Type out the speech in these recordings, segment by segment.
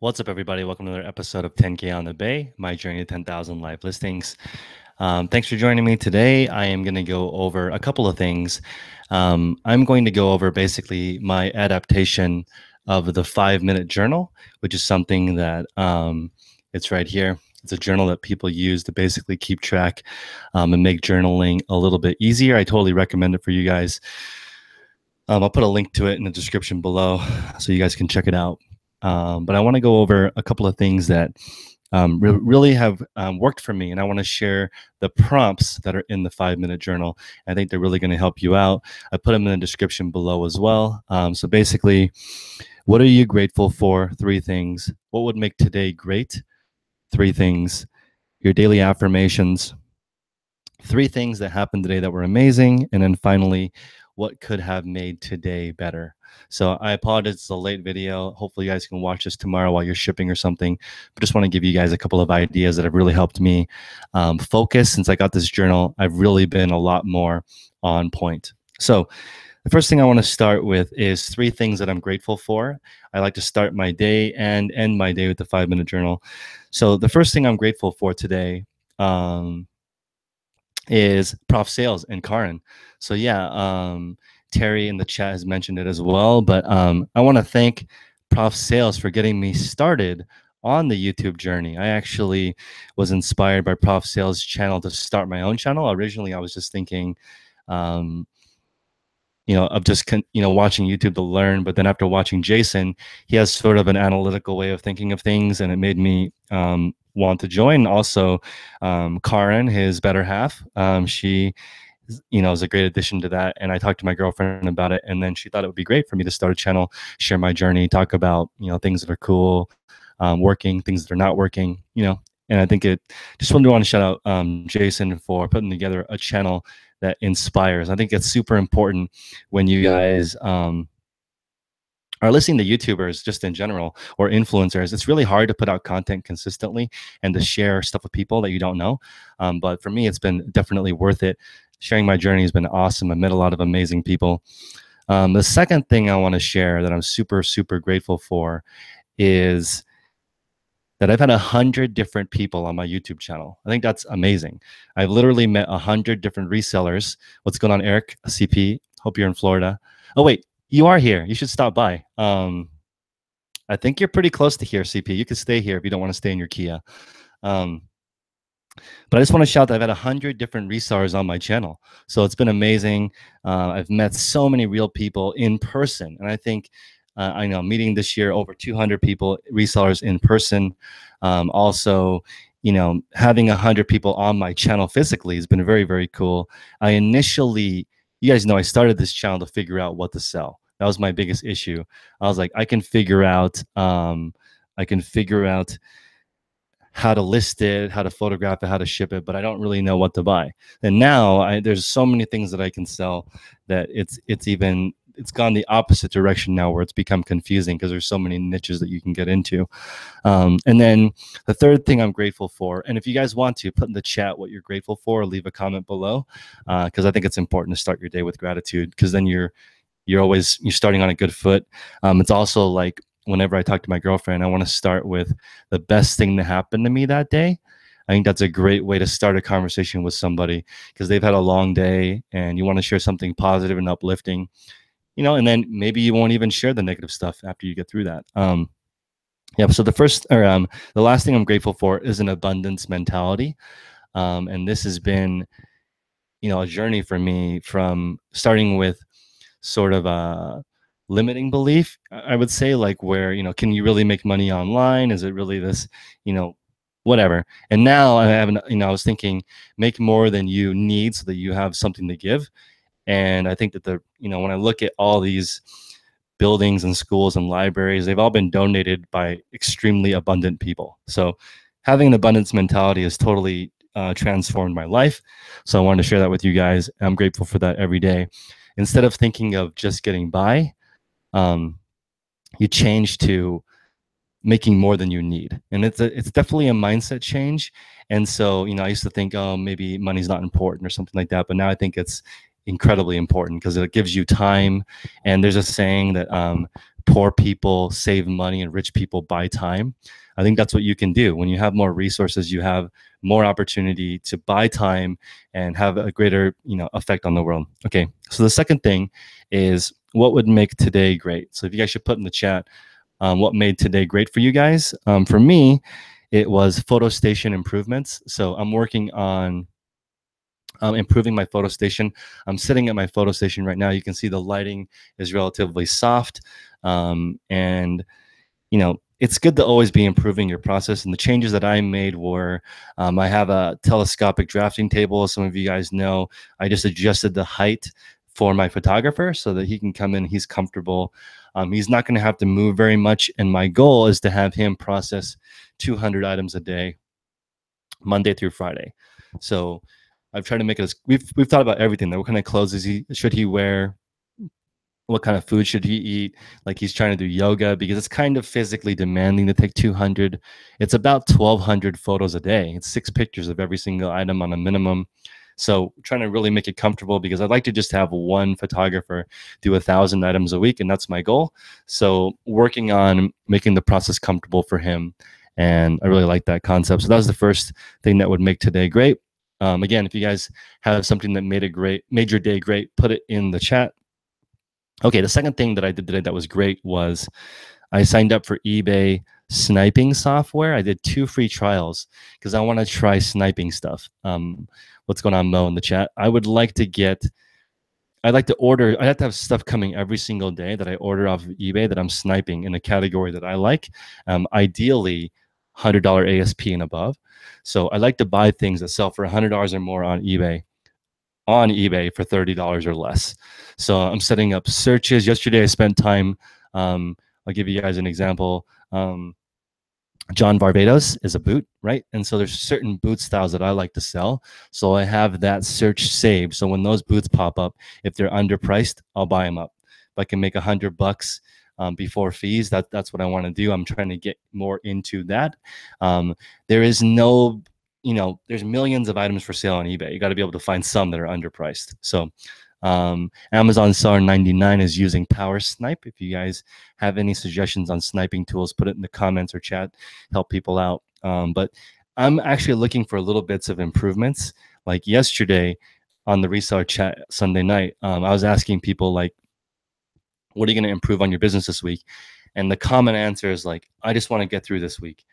What's up, everybody? Welcome to another episode of 10K on the Bay, my journey to 10,000 live listings. Thanks for joining me today. I am going to go over a couple of things. I'm going to go over basically my adaptation of the 5-minute journal, which is something that it's right here. It's a journal that people use to basically keep track and make journaling a little bit easier. I totally recommend it for you guys. I'll put a link to it in the description below so you guys can check it out. But I want to go over a couple of things that really have worked for me, and I want to share the prompts that are in the 5-minute journal. I think they're really going to help you out. I put them in the description below as well. So basically, what are you grateful for? 3 things. What would make today great? 3 things. Your daily affirmations. 3 things that happened today that were amazing. And then finally, what could have made today better? So I apologize, it's a late video. Hopefully you guys can watch this tomorrow while you're shipping or something. But just want to give you guys a couple of ideas that have really helped me focus. Since I got this journal, I've really been a lot more on point. So the first thing I want to start with is 3 things that I'm grateful for. I like to start my day and end my day with the 5-minute journal. So the first thing I'm grateful for today is Prof Sales and Karin. So yeah, Terry in the chat has mentioned it as well, but I want to thank Prof Sales for getting me started on the YouTube journey. I actually was inspired by Prof Sales' channel to start my own channel. Originally, I was just thinking, of just watching YouTube to learn. But then after watching Jason, he has sort of an analytical way of thinking of things, and it made me want to join. Also, Karin, his better half, she is a great addition to that. And I talked to my girlfriend about it, and then she thought it would be great for me to start a channel, share my journey, talk about things that are cool, working, things that are not working, And I think just want to shout out Jason for putting together a channel that inspires. I think it's super important when you guys are listening to YouTubers just in general or influencers. It's really hard to put out content consistently and to share stuff with people that you don't know. But for me, it's been definitely worth it. Sharing my journey has been awesome. I've met a lot of amazing people. The second thing I want to share that I'm super, super grateful for is that I've had 100 different people on my YouTube channel. I think that's amazing. I've literally met 100 different resellers. What's going on, Eric? CP, hope you're in Florida. Oh, wait, you are here. You should stop by. I think you're pretty close to here, CP. You can stay here if you don't want to stay in your Kia. But I just want to shout that I've had 100 different resellers on my channel. So it's been amazing. I've met so many real people in person. And I think I know meeting this year over 200 people, resellers in person. Also, having 100 people on my channel physically has been very, very cool. You guys know I started this channel to figure out what to sell. That was my biggest issue. I was like, I can figure out how to list it, how to photograph it, how to ship it, but I don't really know what to buy. And now there's so many things that I can sell that it's gone the opposite direction now, where it's become confusing because there's so many niches that you can get into. And then the third thing I'm grateful for, and if you guys want to put in the chat what you're grateful for, or leave a comment below, because I think it's important to start your day with gratitude, because then you're starting on a good foot. It's also like, whenever I talk to my girlfriend, I want to start with the best thing that happened to me that day. I think that's a great way to start a conversation with somebody, because they've had a long day and you want to share something positive and uplifting, and then maybe you won't even share the negative stuff after you get through that. So the last thing I'm grateful for is an abundance mentality. And this has been, a journey for me, from starting with sort of a limiting belief, I would say, like, where, can you really make money online? Is it really this, whatever. And now I was thinking, make more than you need so that you have something to give. And I think that when I look at all these buildings and schools and libraries, they've all been donated by extremely abundant people. So having an abundance mentality has totally transformed my life. So I wanted to share that with you guys. I'm grateful for that every day. Instead of thinking of just getting by, you change to making more than you need. And it's definitely a mindset change. And so, I used to think, oh, maybe money's not important or something like that. But now I think it's incredibly important, because it gives you time. And there's a saying that poor people save money and rich people buy time. I think that's what you can do. When you have more resources, you have more opportunity to buy time and have a greater, effect on the world. Okay, so the second thing is what would make today great. So if you guys should put in the chat what made today great for you guys. For me, it was photo station improvements. So I'm working on improving my photo station. I'm sitting at my photo station right now. You can see the lighting is relatively soft, and it's good to always be improving your process. And the changes that I made were, I have a telescopic drafting table. As some of you guys know, I just adjusted the height for my photographer so that he can come in, he's comfortable. He's not going to have to move very much. And my goal is to have him process 200 items a day, Monday through Friday. So I've tried to make it as we've thought about everything. What kind of clothes should he wear? What kind of food should he eat? Like he's trying to do yoga because it's kind of physically demanding to take 200. It's about 1,200 photos a day. It's 6 pictures of every single item on a minimum. So trying to really make it comfortable because I'd like to just have one photographer do 1,000 items a week, and that's my goal. So working on making the process comfortable for him, and I really like that concept. So that was the first thing that would make today great. Again, if you guys have something that made your day great, put it in the chat. Okay, the second thing that I did today that was great was I signed up for eBay sniping software. I did 2 free trials because I want to try sniping stuff. What's going on, Mo, in the chat? I'd like to order, I have to have stuff coming every single day that I order off of eBay that I'm sniping in a category that I like, ideally $100 ASP and above. So I like to buy things that sell for $100 or more on eBay for $30 or less. So I'm setting up searches. Yesterday I spent time, I'll give you guys an example. John Varvatos is a boot, right? And so there's certain boot styles that I like to sell. So I have that search saved. So when those boots pop up, if they're underpriced, I'll buy them up. If I can make $100 before fees, that's what I want to do. I'm trying to get more into that. There is no, there's millions of items for sale on eBay. You got to be able to find some that are underpriced. So Amazon Seller 99 is using Power Snipe. If you guys have any suggestions on sniping tools, put it in the comments or chat, help people out. But I'm actually looking for little bits of improvements. Like yesterday on the Reseller chat Sunday night, I was asking people like, what are you going to improve on your business this week? And the common answer is like, I just want to get through this week.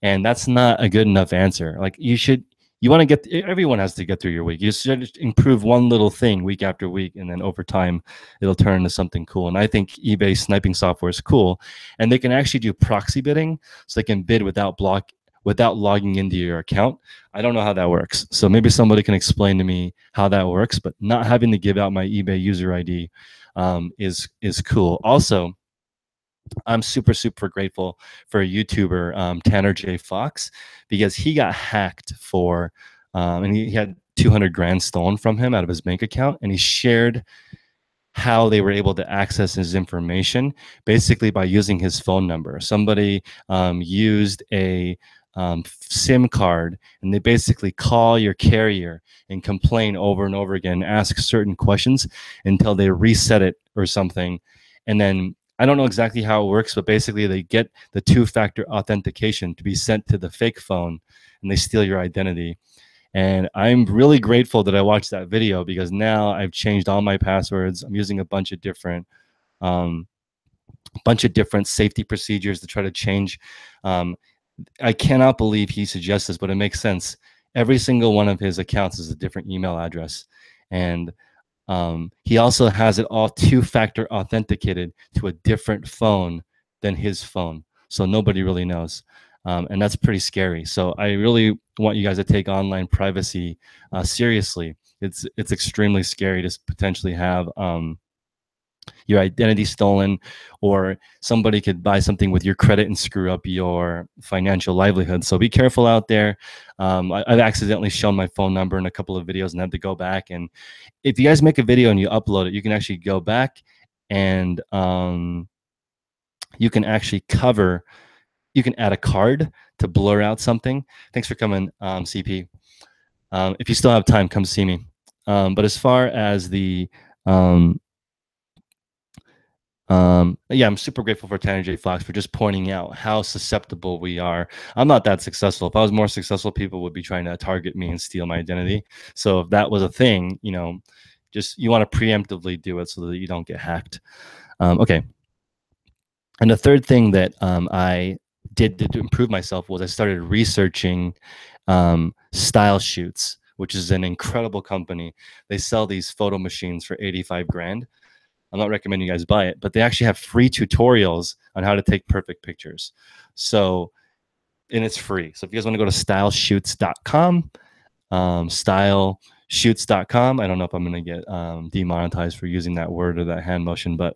And that's not a good enough answer. Like everyone has to get through your week. You just improve one little thing week after week, and then over time, it'll turn into something cool. And I think eBay sniping software is cool. And they can actually do proxy bidding, so they can bid without logging into your account. I don't know how that works. So maybe somebody can explain to me how that works, but not having to give out my eBay user ID is cool. Also, I'm super, super grateful for a YouTuber, Tanner J. Fox, because he got hacked and he had 200 grand stolen from him out of his bank account. And he shared how they were able to access his information basically by using his phone number. Somebody used a SIM card, and they basically call your carrier and complain over and over again, ask certain questions until they reset it or something. And then I don't know exactly how it works, but basically they get the 2-factor authentication to be sent to the fake phone, and they steal your identity. And I'm really grateful that I watched that video, because now I've changed all my passwords. I'm using a bunch of different safety procedures to try to change. I cannot believe he suggests this, but it makes sense. Every single one of his accounts is a different email address. And he also has it all 2-factor authenticated to a different phone than his phone. So nobody really knows. And that's pretty scary. So I really want you guys to take online privacy seriously. It's extremely scary to potentially have your identity stolen, or somebody could buy something with your credit and screw up your financial livelihood. So be careful out there. I've accidentally shown my phone number in a couple of videos and had to go back. And if you guys make a video and you upload it, you can actually go back and you can actually you can add a card to blur out something. Thanks for coming, CP. If you still have time, come see me. But as far as the Yeah, I'm super grateful for Tanner J. Fox for just pointing out how susceptible we are. I'm not that successful. If I was more successful, people would be trying to target me and steal my identity. So if that was a thing, just you want to preemptively do it so that you don't get hacked. Okay. And the third thing that I did to improve myself was I started researching styleshoots, which is an incredible company. They sell these photo machines for 85 grand. I'm not recommending you guys buy it, but they actually have free tutorials on how to take perfect pictures. So, and it's free. So if you guys want to go to styleshoots.com, styleshoots.com, I don't know if I'm going to get demonetized for using that word or that hand motion, but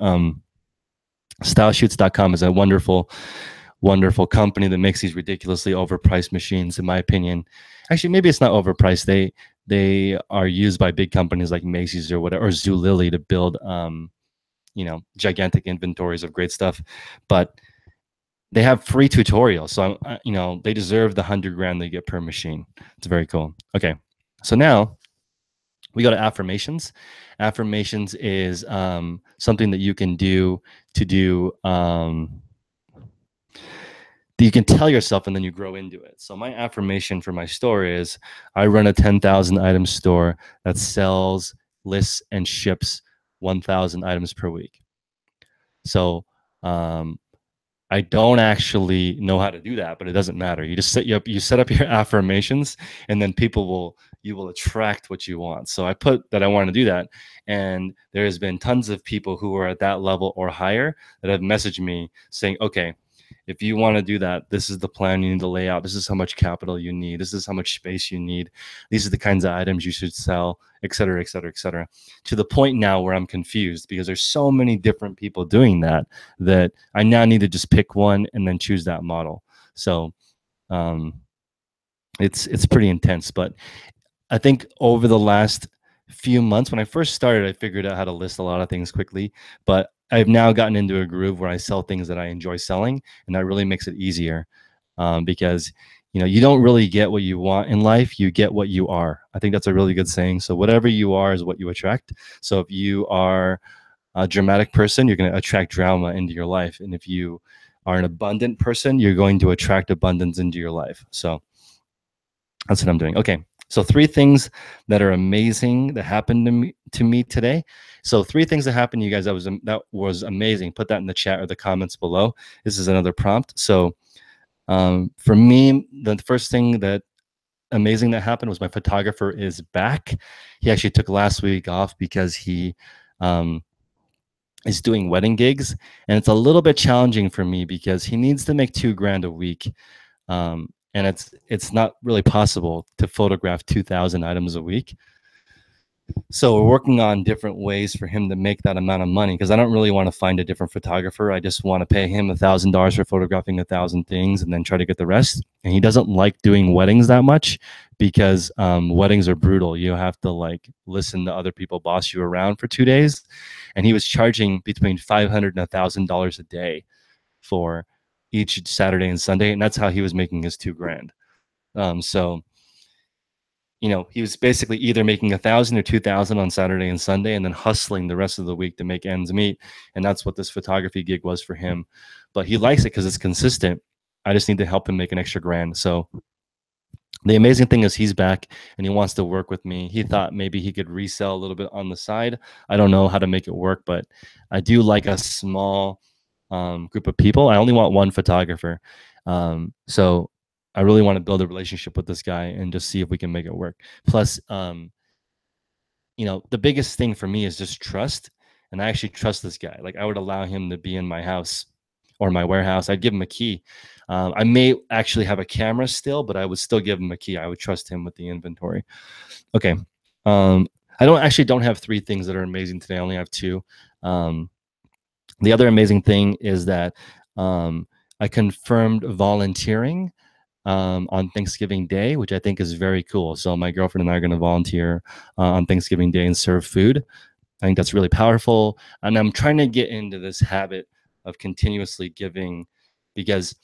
styleshoots.com is a wonderful, wonderful company that makes these ridiculously overpriced machines, in my opinion. Actually, maybe it's not overpriced. They are used by big companies like Macy's or whatever, or Zulily to build gigantic inventories of great stuff, but they have free tutorials. So they deserve the 100 grand they get per machine. It's very cool. Okay. So now we go to affirmations. Affirmations is something that you can do that you can tell yourself and then you grow into it. So my affirmation for my store is I run a 10,000 item store that sells, lists, and ships 1,000 items per week. So I don't actually know how to do that, but it doesn't matter. You just you set up your affirmations, and then you will attract what you want. So I put that I want to do that, and there has been tons of people who are at that level or higher that have messaged me saying, okay, if you want to do that, this is the plan you need to lay out. This is how much capital you need. This is how much space you need. These are the kinds of items you should sell, et cetera, et cetera, et cetera. To the point now where I'm confused because there's so many different people doing that I now need to just pick one and then choose that model. So it's pretty intense. But I think over the last few months, when I first started, I figured out how to list a lot of things quickly, but I've now gotten into a groove where I sell things that I enjoy selling, and that really makes it easier because you don't really get what you want in life, you get what you are. I think that's a really good saying. So whatever you are is what you attract. So if you are a dramatic person, you're going to attract drama into your life, and if you are an abundant person, you're going to attract abundance into your life. So that's what I'm doing. Okay. So 3 things that are amazing that happened to me today. So 3 things that happened to you guys that was amazing. Put that in the chat or the comments below. This is another prompt. So for me, the first thing that amazing that happened was my photographer is back. He actually took last week off because he is doing wedding gigs, and it's a little bit challenging for me because he needs to make 2 grand a week. And it's not really possible to photograph 2,000 items a week. So we're working on different ways for him to make that amount of money because I don't really want to find a different photographer. I just want to pay him $1,000 for photographing 1,000 things and then try to get the rest. And he doesn't like doing weddings that much because weddings are brutal. You have to listen to other people boss you around for 2 days. And he was charging between $500 and $1,000 a day for each Saturday and Sunday, and that's how he was making his 2 grand. So he was basically either making 1,000 or 2,000 on Saturday and Sunday, and then hustling the rest of the week to make ends meet. And that's what this photography gig was for him. But he likes it because it's consistent. I just need to help him make an extra grand. So the amazing thing is he's back and he wants to work with me. He thought maybe he could resell a little bit on the side. I don't know how to make it work, but I do like a small group of people. I only want 1 photographer. So I really want to build a relationship with this guy and just see if we can make it work. Plus, the biggest thing for me is just trust. And I actually trust this guy. I would allow him to be in my house or my warehouse. I'd give him a key. I may actually have a camera still, but I would still give him a key. I would trust him with the inventory. Okay. I don't have 3 things that are amazing today. I only have 2. The other amazing thing is that I confirmed volunteering on Thanksgiving Day, which I think is very cool. So my girlfriend and I are going to volunteer on Thanksgiving Day and serve food. I think that's really powerful. And I'm trying to get into this habit of continuously giving because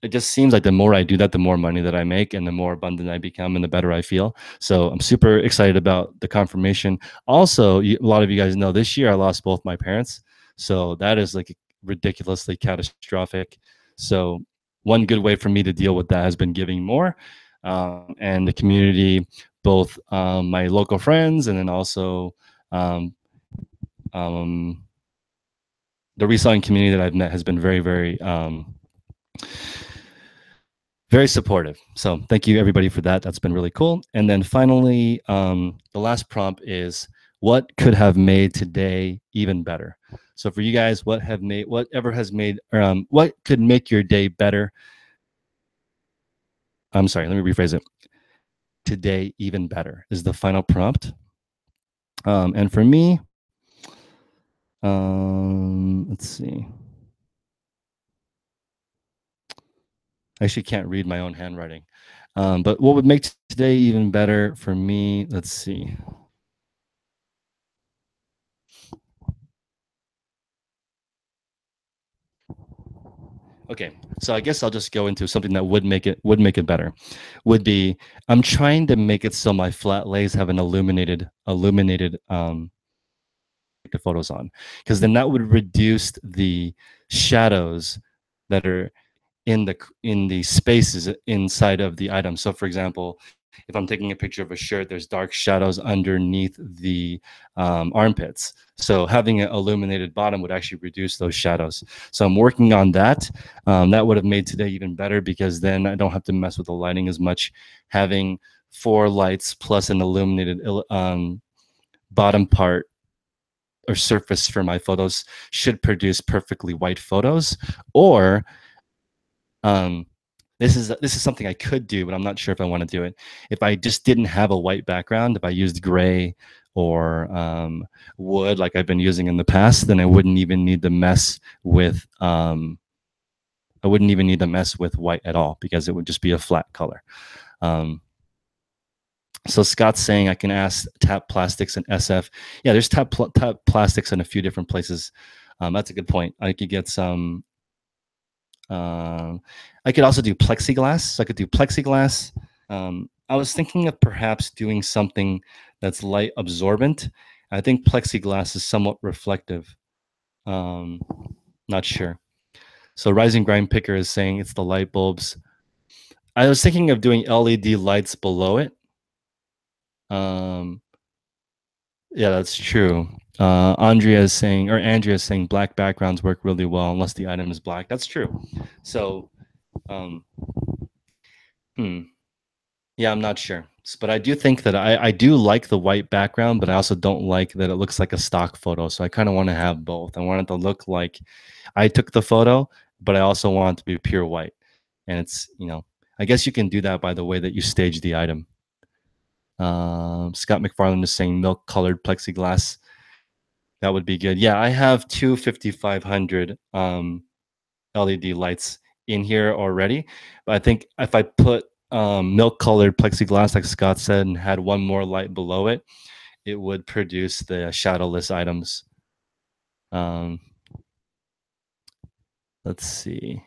it just seems like the more I do that, the more money that I make and the more abundant I become and the better I feel. So I'm super excited about the confirmation. Also, a lot of you guys know this year I lost both my parents. So that is like ridiculously catastrophic. So one good way for me to deal with that has been giving more, and the community, both my local friends and then also um, um, the reselling community that I've met has been very, very supportive. So thank you everybody for that. That's been really cool. And then finally, the last prompt is what could have made today even better? So for you guys, whatever has made, what could make your day better? I'm sorry, let me rephrase it. Today even better is the final prompt. And for me, let's see. I actually can't read my own handwriting. But what would make today even better for me? Let's see. Okay, so I guess I'll just go into something that would make it better. Would be I'm trying to make it so my flat lays have an illuminated the photos on, because then that would reduce the shadows that are in the spaces inside of the item. So for example, if I'm taking a picture of a shirt, there's dark shadows underneath the armpits. So having an illuminated bottom would actually reduce those shadows. So I'm working on that. That would have made today even better, because then I don't have to mess with the lighting as much. Having 4 lights plus an illuminated bottom part or surface for my photos should produce perfectly white photos. Or um, this is something I could do, but I'm not sure if I want to do it. If I just didn't have a white background, if I used gray or wood like I've been using in the past, then I wouldn't even need to mess with white at all, because it would just be a flat color. So Scott's saying I can ask Tap Plastics and SF. Yeah, there's Tap Plastics in a few different places. That's a good point. I could get some. I could also do plexiglass. So I could do plexiglass. I was thinking of perhaps doing something that's light absorbent. I think plexiglass is somewhat reflective. Not sure. So Rising Grind Picker is saying it's the light bulbs. I was thinking of doing LED lights below it. Yeah, that's true. Andrea is saying black backgrounds work really well unless the item is black. That's true. So, yeah, I'm not sure, but I do think that I do like the white background, but I also don't like that it looks like a stock photo. So I kind of want to have both. I want it to look like I took the photo, but I also want it to be pure white. And it's, I guess you can do that by the way that you stage the item. Scott McFarland is saying milk colored plexiglass. That would be good. Yeah, I have two 5500 LED lights in here already, but I think if I put milk colored plexiglass, like Scott said, and had one more light below it, it would produce the shadowless items. Let's see.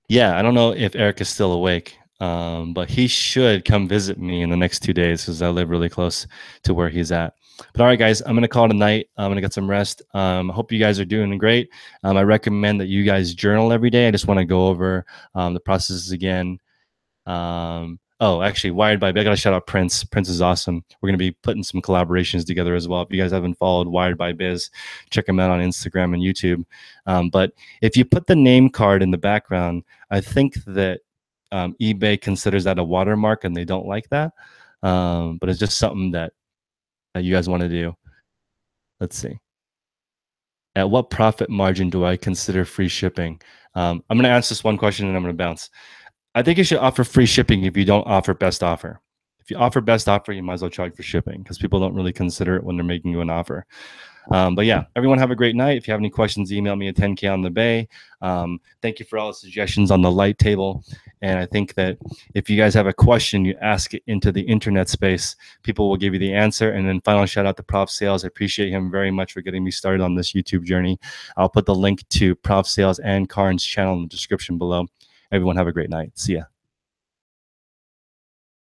Yeah, I don't know if Eric is still awake, but he should come visit me in the next 2 days, because I live really close to where he's at. But all right, guys, I'm going to call it a night. I'm going to get some rest. I hope you guys are doing great. I recommend that you guys journal every day. I just want to go over the processes again. Oh, actually, Wired by Biz. I got to shout out Prince. Prince is awesome. We're going to be putting some collaborations together as well. If you guys haven't followed Wired by Biz, check him out on Instagram and YouTube. But if you put the name card in the background, I think that eBay considers that a watermark, and they don't like that. But it's just something that you guys want to do. Let's see. At what profit margin do I consider free shipping? I'm going to answer this one question and I'm going to bounce. I think you should offer free shipping if you don't offer best offer. If you offer best offer, you might as well charge for shipping, because people don't really consider it when they're making you an offer. But yeah, everyone have a great night. If you have any questions, email me at 10K on the Bay. Thank you for all the suggestions on the light table. And I think that if you guys have a question, you ask it into the internet space, people will give you the answer. And then final shout out to Prof Sales. I appreciate him very much for getting me started on this YouTube journey. I'll put the link to Prof Sales and Karn's channel in the description below. Everyone have a great night. See ya.